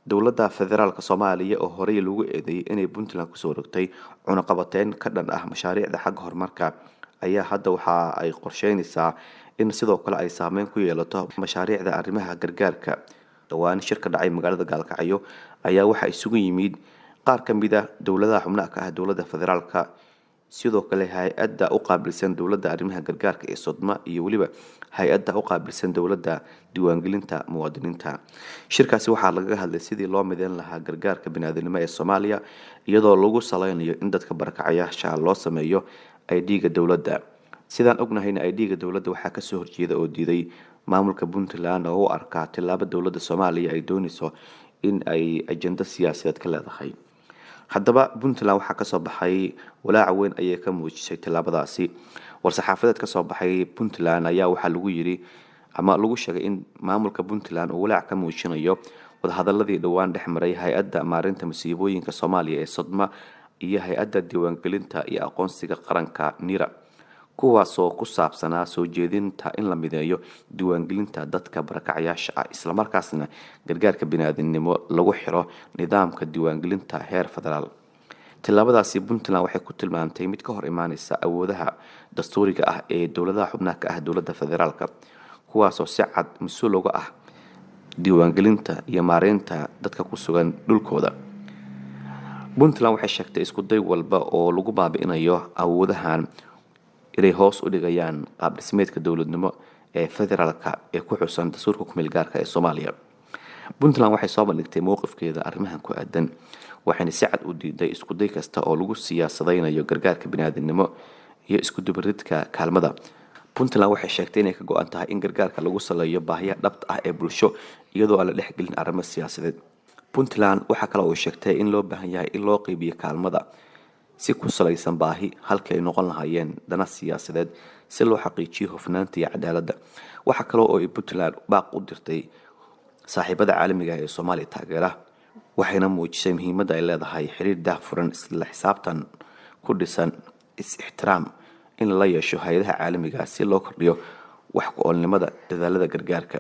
dowladda federaalka Soomaaliya oo horey lagu eedeeyay inay Puntland ku soo rogtay cunaqabateyn ka dhan ah mashaariicda xagga horumarka ayaa hadda waxa ay qorsheynaysaa in sidoo kale ay saameyn ku yeelato mashaariicda arrimaha gargaarka. dhawaan shirka dhacay magaalada Gaalkacyo ayaa waxa isugu yimid qaar ka mid ah dowladaha xubnaha ka ah dowladda federaalka, sidoo kale hay'adda u qaabilsan dowladda arrimaha gargaarka ee Sodma iyo waliba hay'adda u qaabilsan dowladda diiwaangelinta muwaadiniinta. Shirkaasi waxaa laga hadlay sidii loo mideyn lahaa gargaarka bini'aadanimo ee Soomaaliya iyadoo lagu saleynayo in dadka barakacayaasha loo sameeyo ID-ga dowladda. sidaan ognahayna ID-ga dowladda waxaa ka soo horjeeda oo diiday maamulka Puntland oo u arka tilaabo dowladda Soomaaliya ay doonayso in ay ajenda siyaasadeed ka leedahay. haddaba Puntland waxaa ka soo baxay walaac weyn ayay ka muujisay tilaabadaasi. war-saxaafadeed ka soo baxay Puntland ayaa waxaa lagu yiri ama lagu sheegay in maamulka Puntland uu walaac ka muujinayo wadahadaladii dhawaan dhexmaray hay'adda maareynta masiibooyinka Soomaaliya ee Sodma iyo hay'adda diiwaangelinta iyo aqoonsiga qaranka NIRA, kuwaasoo ku saabsanaa soo jeedinta in la mideeyo diiwaangelinta dadka barakacayaasha ah isla markaasna gargaarka bini'aadanimo lagu xiro nidaamka diiwaangelinta heer federaal. tilaabadaasi Puntland waxay ku tilmaantay mid ka hor imaanaysa awoodaha dastuuriga ah ee dowladaha xubnaha ka ah dowladda federaalka, kuwaasoo si cad mas'uul uga ah diiwaangelinta iyo maareynta dadka ku sugan dhulkooda. Puntland waxay sheegtay isku day walba oo lagu baabi'inayo awoodahan inay hoos u dhigayaan qaab dhismeedka dowladnimo ee federaalka ee ku xusan dastuurka ku meel gaarka ee Soomaaliya. Puntland waxay soo bandhigtay mowqifkeeda arrimahan ku aadan, waxayna si cad u diiday isku day kasta oo lagu siyaasadeynayo gargaarka bini'aadanimo iyo isku dubaridka kaalmada. Puntland waxay sheegtay inay ka go'an tahay in gargaarka lagu saleeyo baahiyaha dhabta ah ee bulsho iyadoo aan la dhexgelin arrimo siyaasadeed. Puntland waxa kale oo sheegtay in loo baahan yahay in loo qaybiyo kaalmada si ku saleysan baahi halkii ay noqon lahaayeen dana siyaasadeed si loo xaqiijiyo hufnaanta iyo cadaaladda. waxa kale oo ay Puntland baaq u dirtay saaxiibada caalamiga ah ee Soomaaliya taageera, waxayna muujisay muhiimadda ay leedahay xiriir daahfuran isla xisaabtan ku dhisan is-ixtiraam in la yeesho hay'adaha caalamiga si loo kordhiyo wax ku oolnimada dadaalada gargaarka.